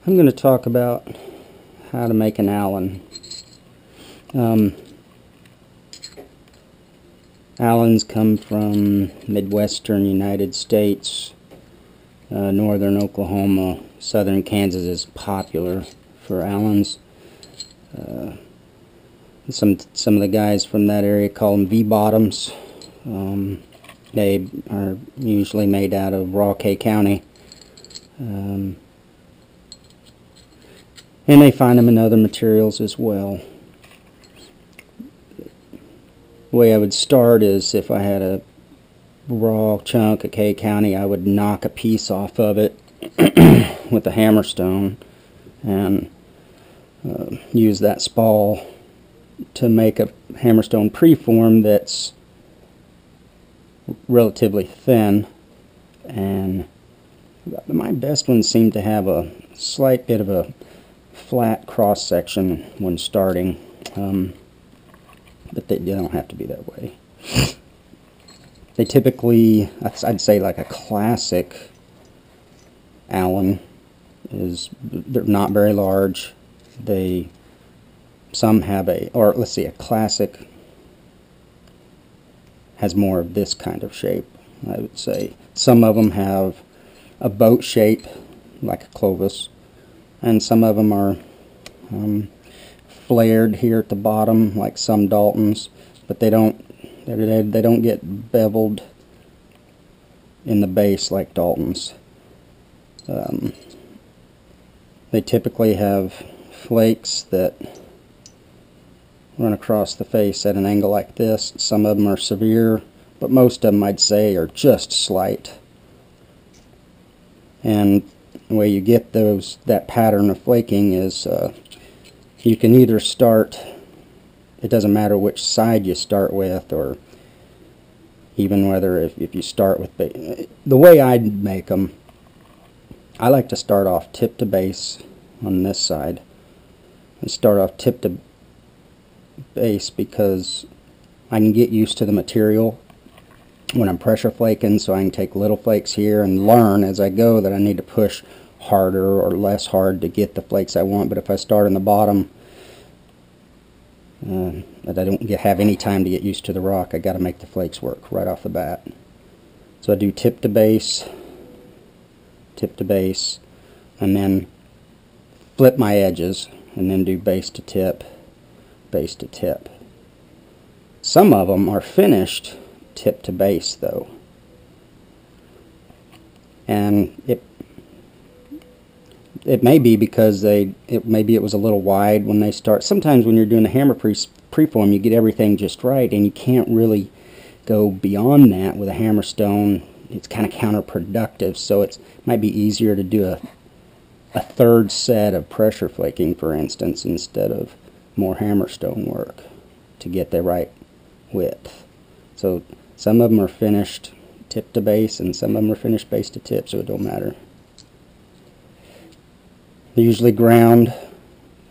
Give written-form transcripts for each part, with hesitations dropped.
I'm going to talk about how to make an Allen. Allens come from Midwestern United States. Northern Oklahoma, southern Kansas is popular for Allens. Some of the guys from that area call them V-bottoms. They are usually made out of raw K County. And they find them in other materials as well. The way I would start is, if I had a raw chunk of K County, I would knock a piece off of it with a hammerstone and use that spall to make a hammerstone preform that's relatively thin. And my best ones seem to have a slight bit of a flat cross section when starting, but they don't have to be that way. They typically, I'd say like a classic Allen is, they're not very large. Some have a classic has more of this kind of shape, I would say. Some of them have a boat shape, like a Clovis, and some of them are flared here at the bottom, like some Daltons, but they don't get beveled in the base like Daltons. They typically have flakes that run across the face at an angle like this. Some of them are severe, but most of them, I'd say, are just slight. And the way you get that pattern of flaking is you can either start, it doesn't matter which side you start with, or even whether if you start with the way I'd make them, I like to start off tip to base on this side. I start off tip to base because I can get used to the material when I'm pressure flaking, so I can take little flakes here and learn as I go that I need to push harder or less hard to get the flakes I want. But if I start on the bottom, that I don't have any time to get used to the rock, I got to make the flakes work right off the bat. So I do tip to base, and then flip my edges, and then do base to tip, base to tip. Some of them are finished tip to base though, and it may be because maybe it was a little wide when they start. Sometimes when you're doing a hammer preform, you get everything just right, and you can't really go beyond that with a hammerstone. It's kind of counterproductive, so it might be easier to do a third set of pressure flaking, for instance, instead of more hammerstone work to get the right width. So some of them are finished tip to base, and some of them are finished base to tip, so it don't matter. They're usually ground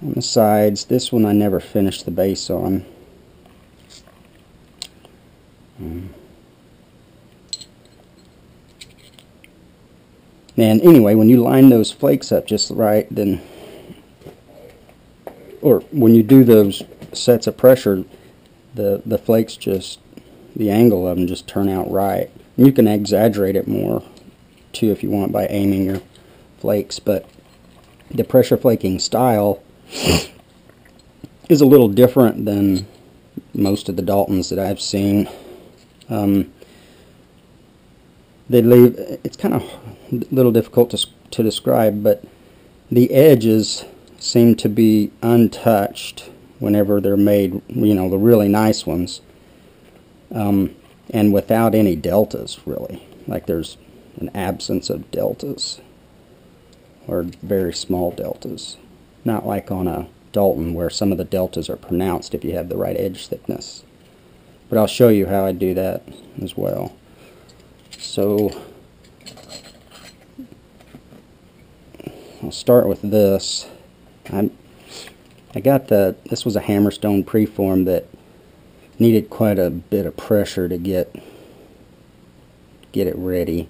on the sides. This one I never finished the base on. And anyway, when you line those flakes up just right, then, or when you do those sets of pressure, the flakes just, the angle of them just turn out right. And you can exaggerate it more too if you want by aiming your flakes, but the pressure flaking style is a little different than most of the Daltons that I've seen. It's kind of a little difficult to describe, but the edges seem to be untouched whenever they're made, you know, the really nice ones, and without any deltas, really. Like there's an absence of deltas, or very small deltas. Not like on a Dalton where some of the deltas are pronounced if you have the right edge thickness. But I'll show you how I do that as well. So I'll start with this. I got this was a hammerstone preform that needed quite a bit of pressure to get it ready.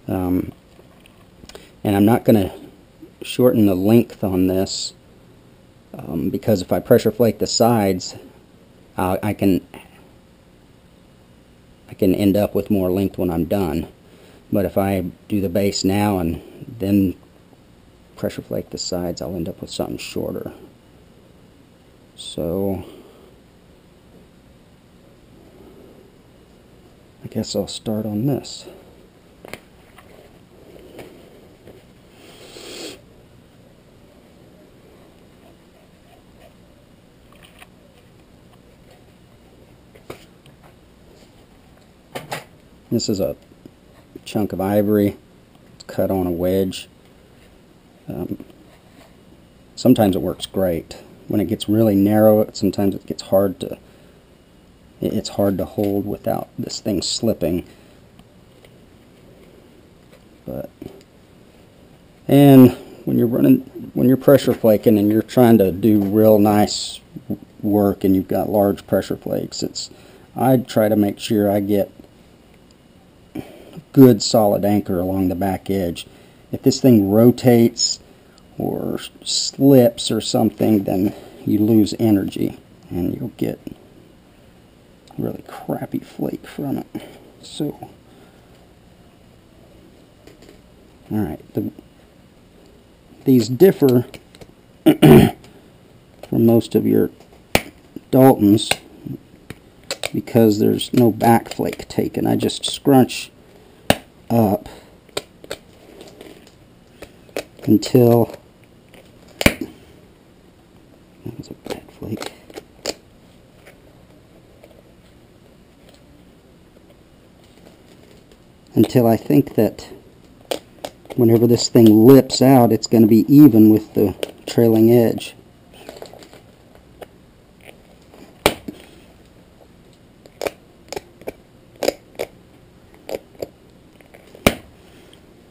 And I'm not going to shorten the length on this, because if I pressure flake the sides, I can end up with more length when I'm done. But if I do the base now and then pressure flake the sides, I'll end up with something shorter. So I guess I'll start on this. This is a chunk of ivory. It's cut on a wedge. Sometimes it works great. When it gets really narrow, sometimes it gets hard to hold without this thing slipping. And when you're pressure flaking and you're trying to do real nice work and you've got large pressure flakes, I'd try to make sure I get good solid anchor along the back edge. If this thing rotates or slips or something, then you lose energy and you'll get really crappy flake from it. So, alright, these differ from most of your Daltons because there's no back flake taken. I just scrunch up until that was a bad flake. Until I think that whenever this thing lips out, it's going to be even with the trailing edge.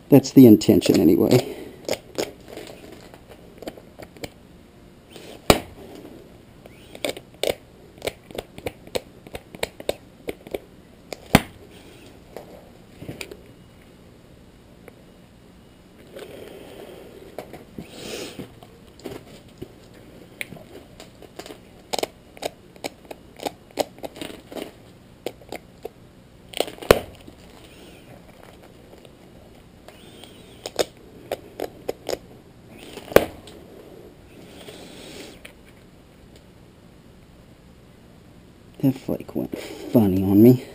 That's the intention anyway. That flake went funny on me.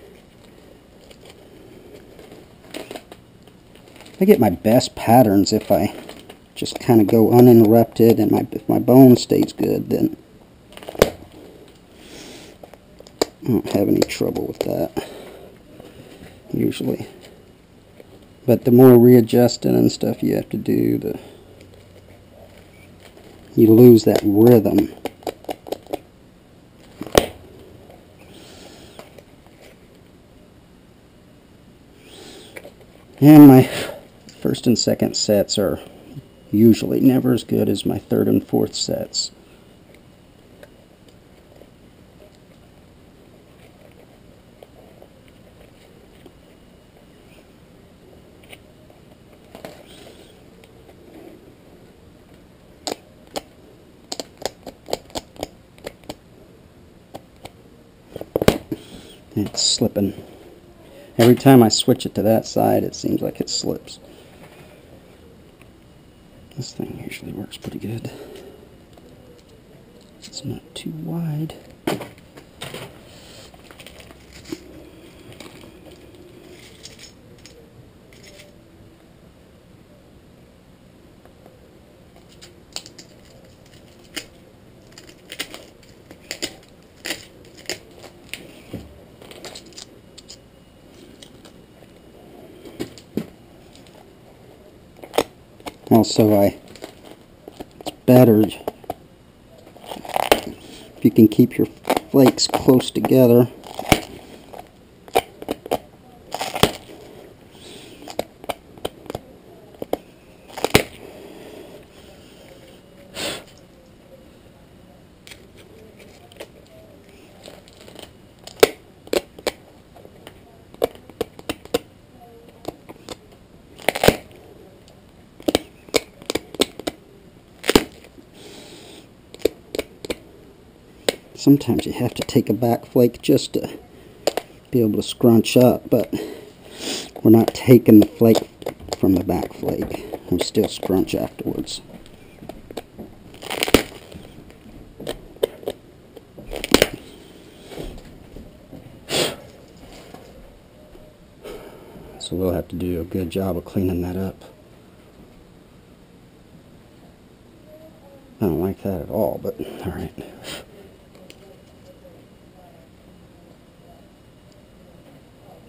I get my best patterns if I just kind of go uninterrupted, and if my bone stays good, then I don't have any trouble with that, usually. But the more readjusting and stuff you have to do, you lose that rhythm. And my first and second sets are usually never as good as my third and fourth sets. It's slipping. Every time I switch it to that side, it seems like it slips. This thing usually works pretty good. It's not too wide. Also, it's better if you can keep your flakes close together. sometimes you have to take a back flake just to be able to scrunch up, but we're not taking the flake from the back flake. We still scrunch afterwards. So we'll have to do a good job of cleaning that up. I don't like that at all, but alright.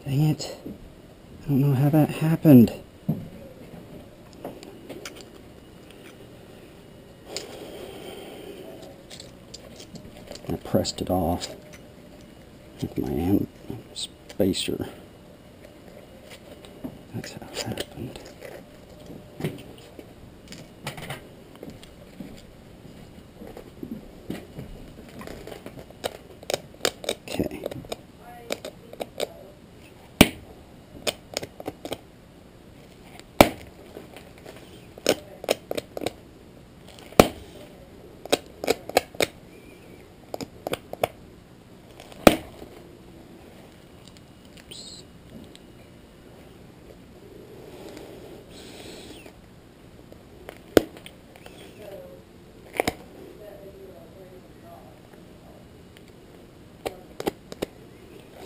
Dang it. I don't know how that happened. I pressed it off with my hand spacer. That's how it happened. Okay.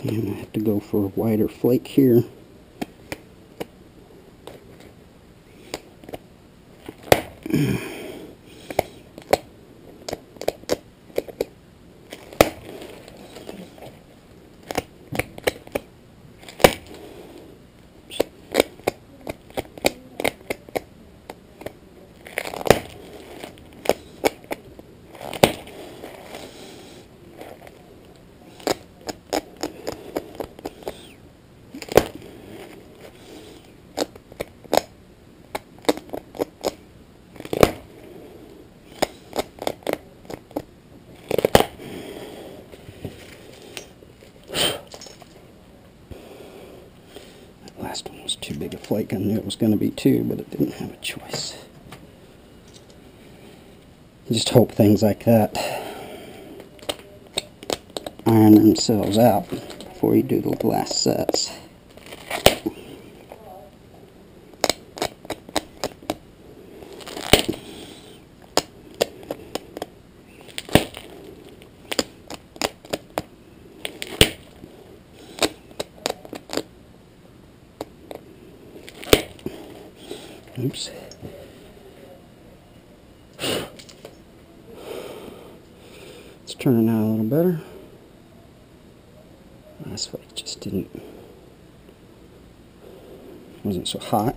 And I have to go for a wider flake here. Last one was too big a flake. I knew it was going to be too, but it didn't have a choice. You just hope things like that iron themselves out before you do the last sets. Oops. It's turning out a little better. Last flake just wasn't so hot.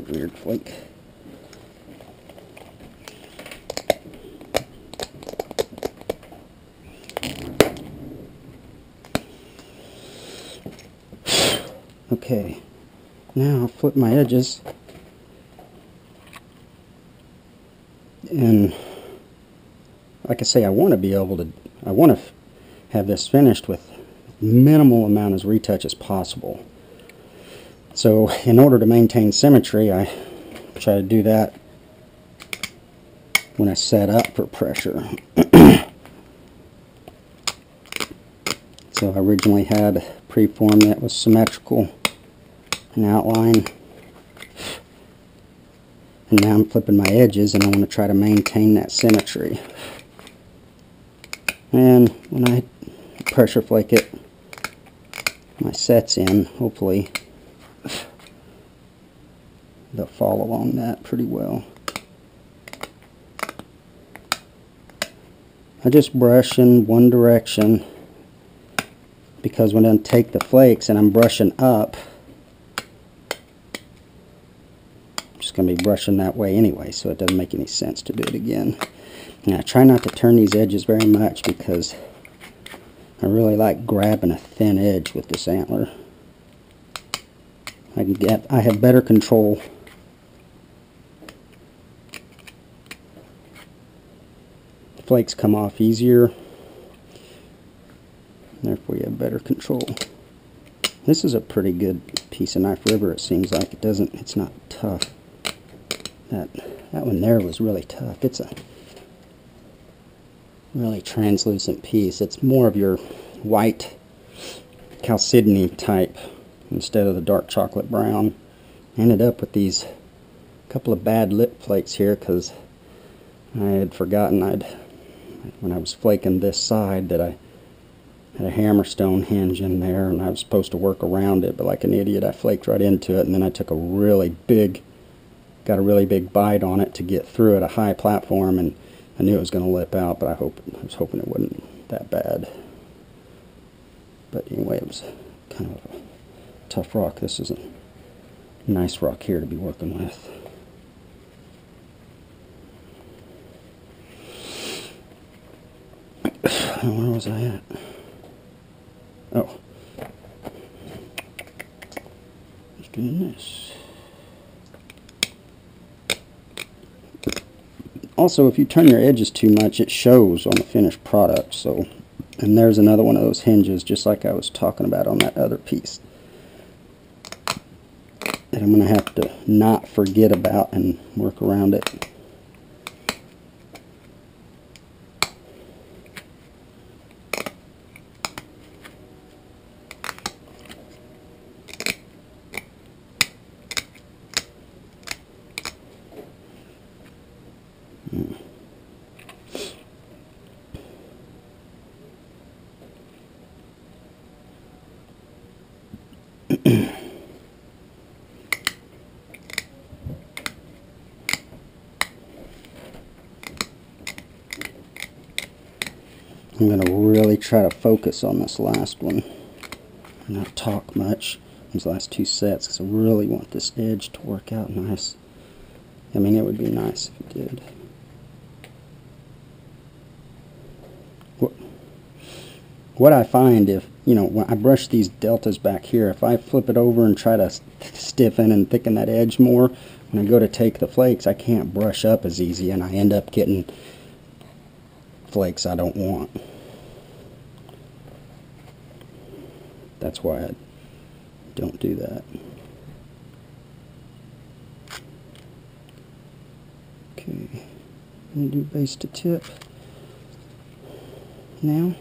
Weird flake. Okay, now I'll flip my edges, and like I say, I want to have this finished with minimal amount of retouch as possible. So in order to maintain symmetry, I try to do that when I set up for pressure. So I originally had a preform that was symmetrical in outline, and now I'm flipping my edges and I want to try to maintain that symmetry. And when I pressure flake it, my set's in, hopefully they'll fall along that pretty well. I just brush in one direction, because when I take the flakes and I'm brushing up, just going to be brushing that way anyway, so it doesn't make any sense to do it again. Now I try not to turn these edges very much because I really like grabbing a thin edge with this antler. I have better control. Flakes come off easier, therefore you have better control. This is a pretty good piece of knife river, it seems like. It's not tough. That one there was really tough. It's a really translucent piece. It's more of your white chalcedony type instead of the dark chocolate brown. I ended up with these couple of bad lip flakes here because I had forgotten when I was flaking this side that I had a hammerstone hinge in there, and I was supposed to work around it, but like an idiot I flaked right into it, and then I took got a really big bite on it to get through at a high platform, and I knew it was going to lip out, but I was hoping it wasn't that bad. But anyway, it was kind of a tough rock. This is a nice rock here to be working with. Where was I at? Oh, just doing this. Also, if you turn your edges too much, it shows on the finished product. So, and there's another one of those hinges, just like I was talking about on that other piece, that I'm going to have to not forget about and work around it. I'm going to really try to focus on this last one and not talk much, these last two sets, because I really want this edge to work out nice. I mean, it would be nice if it did. What I find, if, you know, when I brush these deltas back here, if I flip it over and try to stiffen and thicken that edge more, when I go to take the flakes, I can't brush up as easy, and I end up getting flakes I don't want. That's why I don't do that. Okay, I'm going to do base to tip now.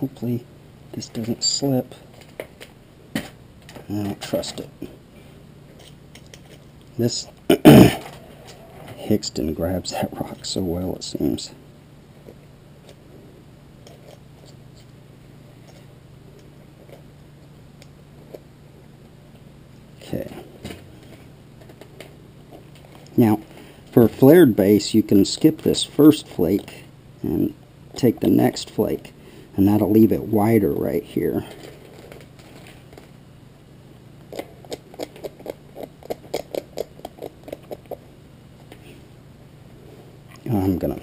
Hopefully this doesn't slip. I don't trust it. This Hickston grabs that rock so well, it seems. Okay. Now, for a flared base, you can skip this first flake and take the next flake, and that'll leave it wider right here. I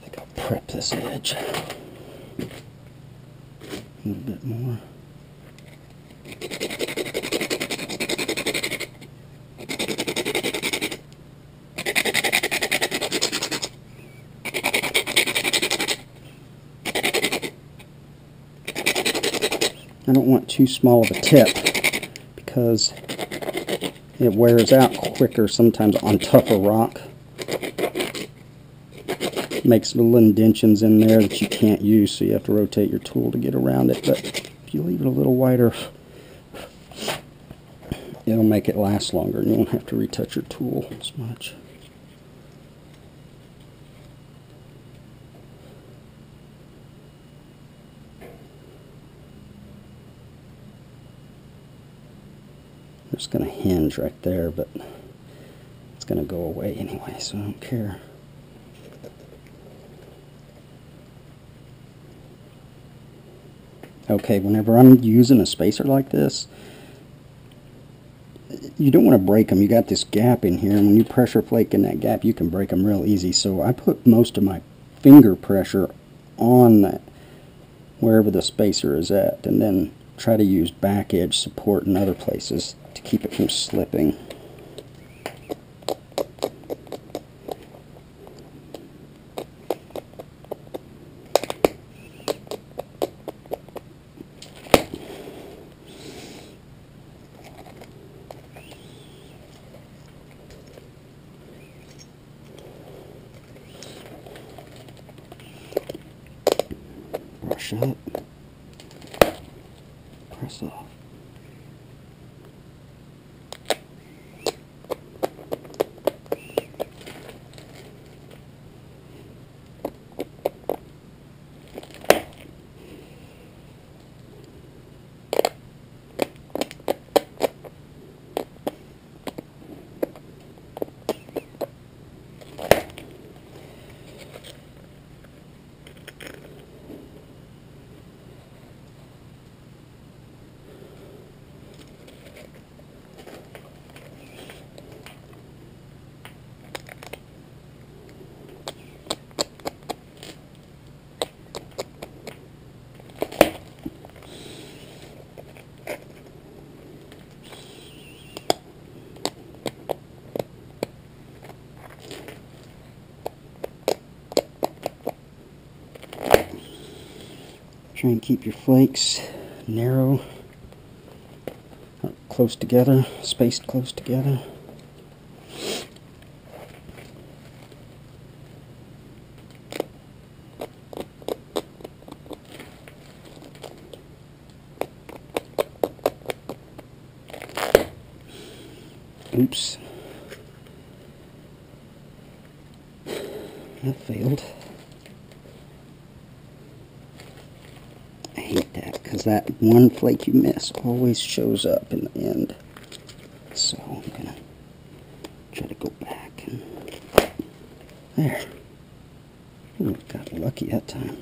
think I'll prep this edge a little bit more. I don't want too small of a tip because it wears out quicker sometimes on tougher rock. Makes little indentions in there that you can't use, so you have to rotate your tool to get around it. But if you leave it a little wider, it'll make it last longer, and you won't have to retouch your tool as much. It's going to hinge right there, but it's going to go away anyway, so I don't care. Okay, whenever I'm using a spacer like this, you don't want to break them. You got this gap in here, and when you pressure flake in that gap, you can break them real easy. So I put most of my finger pressure on that, wherever the spacer is at, and then try to use back edge support in other places to keep it from slipping. Brush up, press off. Try and keep your flakes narrow, close together, spaced close together. Oops. That failed. I hate that, because that one flake you miss always shows up in the end. So I'm going to try to go back. And there. Ooh, got lucky that time.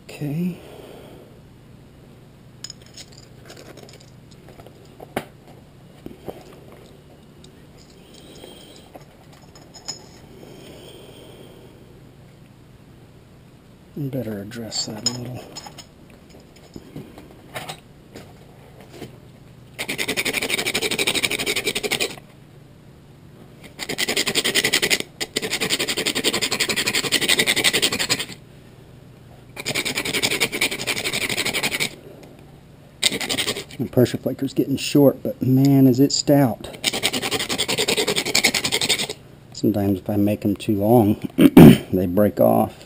Okay. Better address that a little. The pressure flaker's getting short, but man, is it stout. Sometimes if I make them too long, they break off.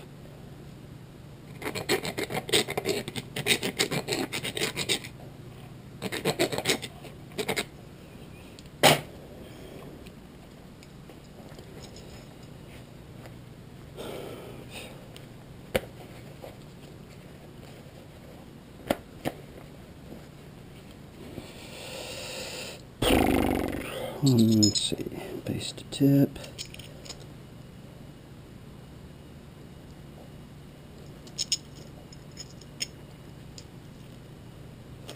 Let's see, base to tip.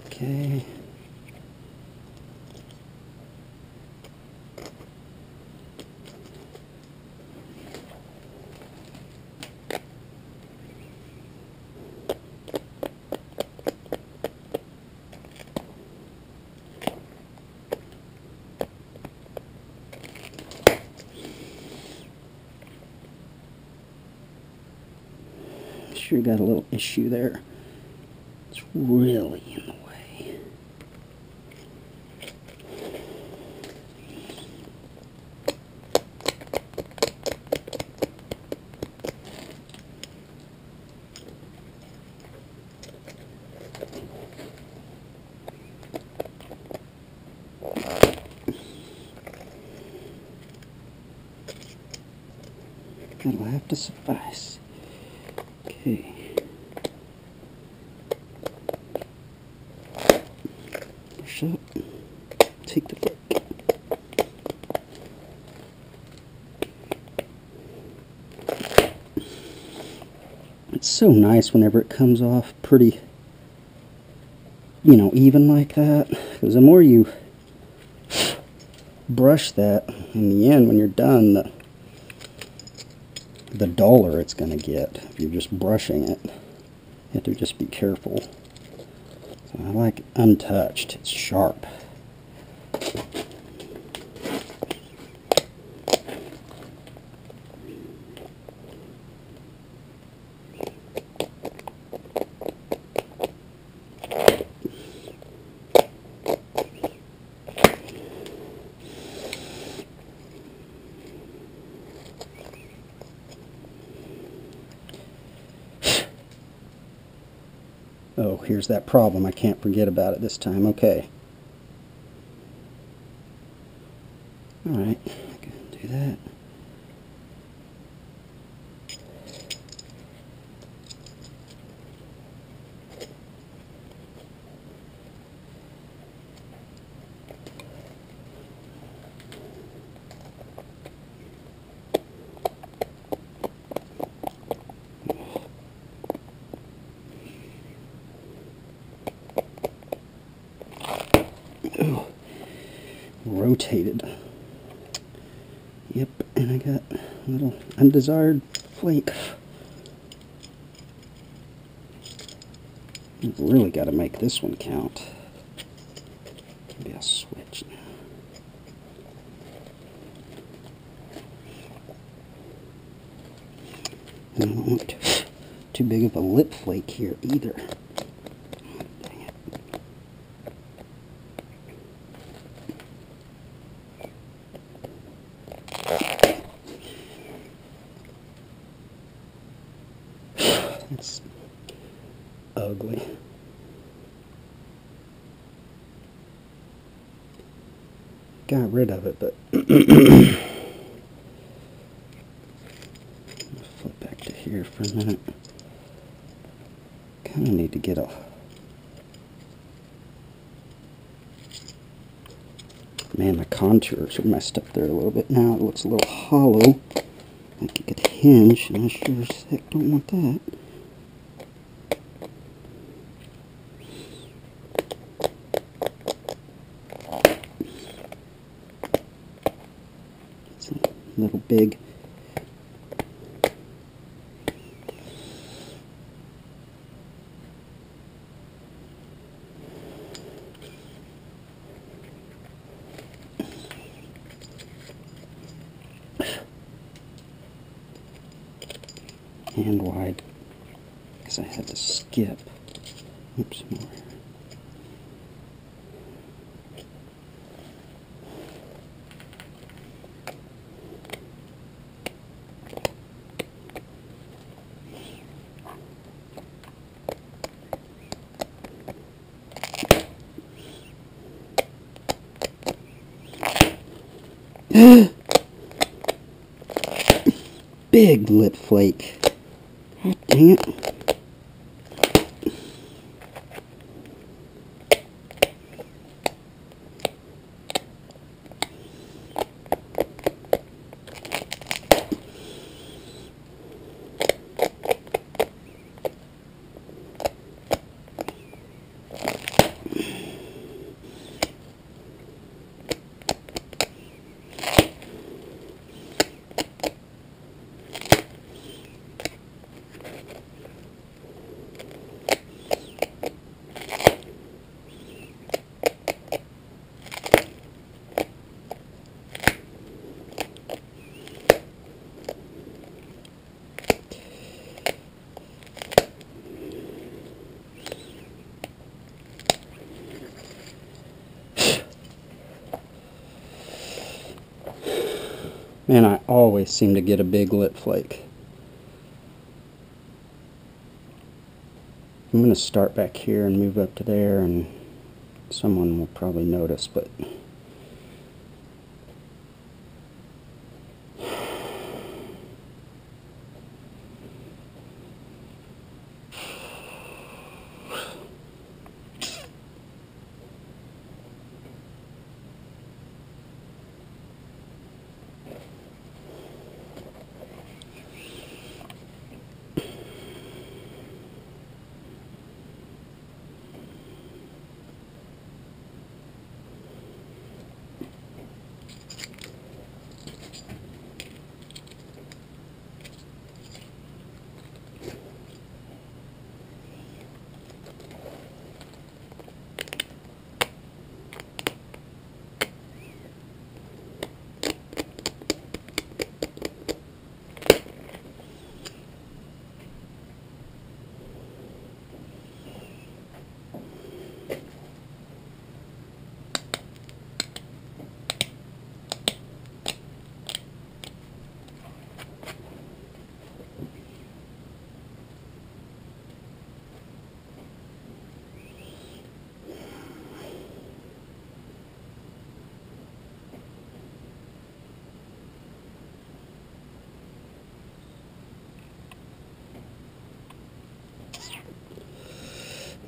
Okay. Sure got a little issue there. It's really in the way. That'll have to suffice. Okay. Push up. Take the flake. It's so nice whenever it comes off pretty, even like that. Because the more you brush that, in the end, when you're done, the duller it's going to get if you're just brushing it. You have to just be careful. So I like it untouched. It's sharp. Oh, here's that problem. I can't forget about it this time. Okay. Alright, I can do that. Oh, rotated. Yep, and I got a little undesired flake. I've really got to make this one count. Maybe I'll switch now. And I don't want too big of a lip flake here either. It's ugly. Got rid of it, but flip back to here for a minute. Kind of need to get a man, the contours are messed up there a little bit now. It looks a little hollow. Like it could hinge, and I sure as heck don't want that. It's a little big. and wide, because I had to skip. Oops, more. Big lip flake. God dang it. Man, I always seem to get a big lip flake. I'm going to start back here and move up to there, and someone will probably notice, but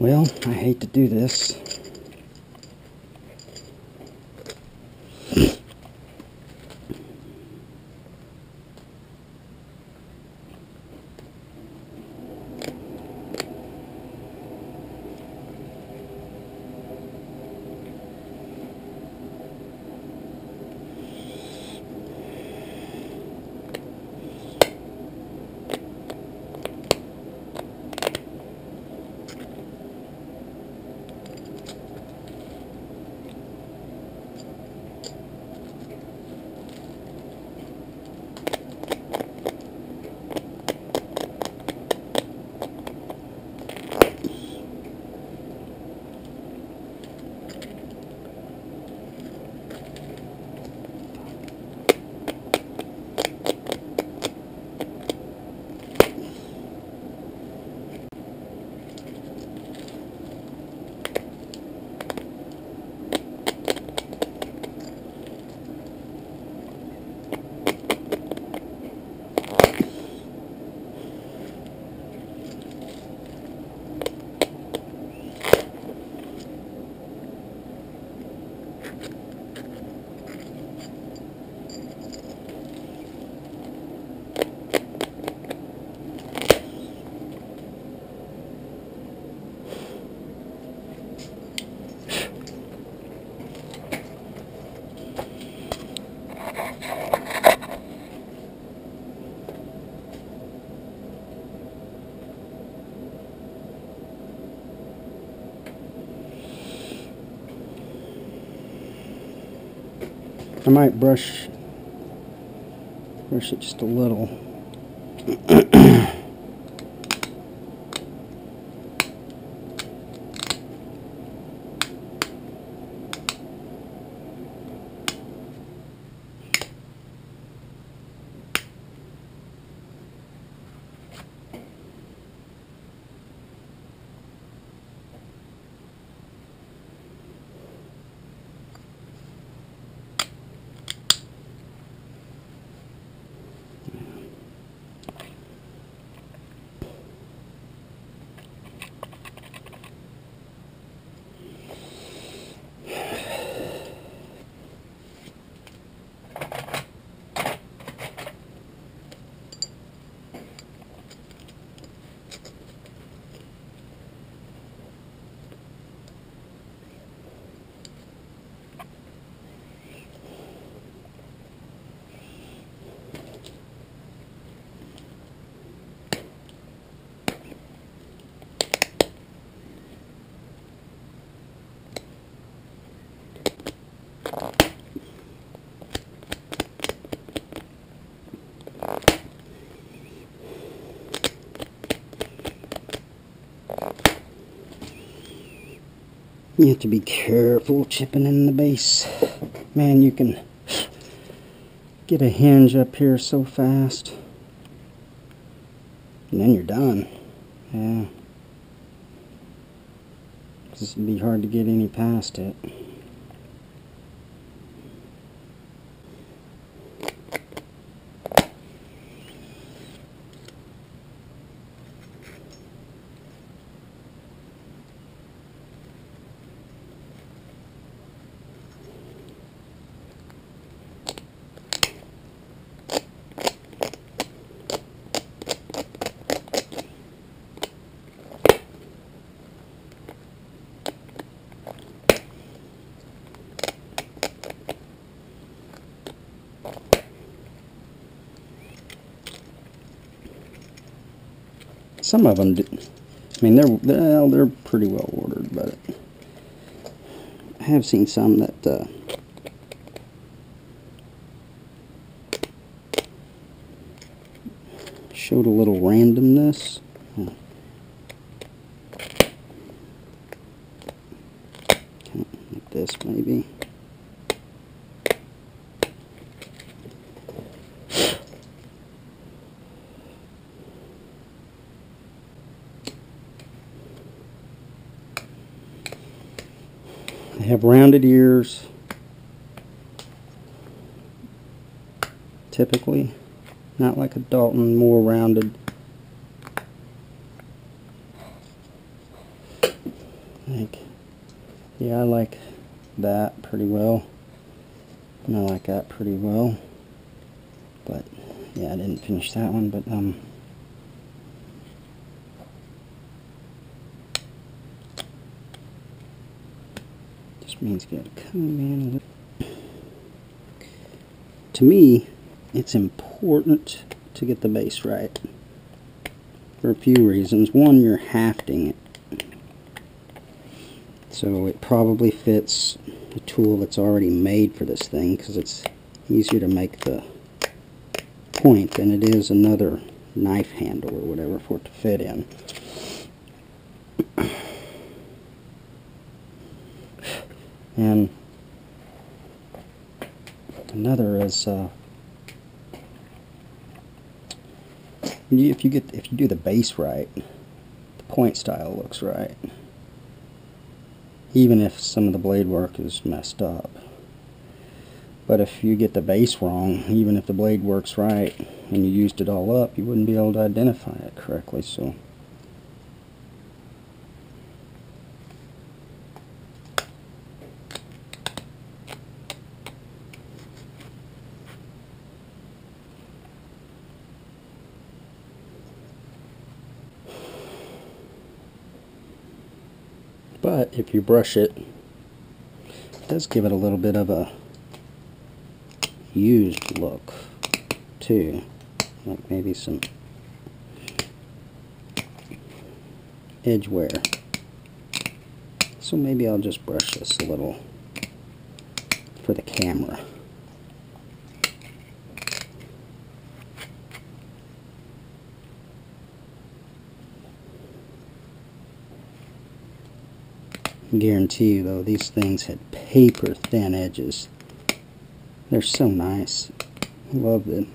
well, I hate to do this. I might brush it just a little. You have to be careful chipping in the base. Man, you can get a hinge up here so fast. And then you're done. Yeah. This would be hard to get any past it. Some of them do. I mean, they're pretty well ordered, but I have seen some that showed a little randomness. Kind of like this, maybe. They have rounded ears, typically, not like a Dalton, more rounded. Yeah, I like that pretty well, and I like that pretty well, but yeah, I didn't finish that one, but just means you gotta come in a little. To me, it's important to get the base right for a few reasons. One, you're hafting it, so it probably fits a tool that's already made for this thing, because it's easier to make the point than it is another knife handle or whatever for it to fit in. And another is if you do the base right, the point style looks right, even if some of the blade work is messed up. But if you get the base wrong, even if the blade works right and you used it all up, you wouldn't be able to identify it correctly. So but if you brush it, it does give it a little bit of a used look too, like maybe some edge wear. So maybe I'll just brush this a little for the camera. I guarantee you though, these things had paper thin edges. They're so nice. I love them.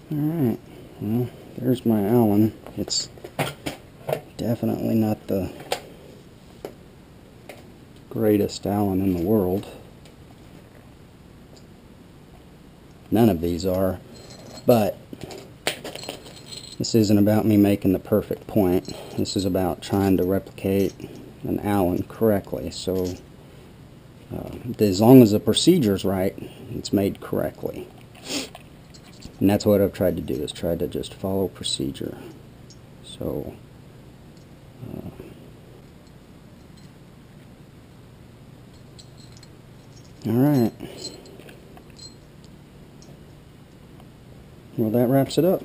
Alright, well, there's my Allen. It's definitely not the greatest Allen in the world. None of these are, but this isn't about me making the perfect point. This is about trying to replicate an Allen correctly. So as long as the procedure's right, it's made correctly. And that's what I've tried to do, is try to just follow procedure. So alright. Well, that wraps it up.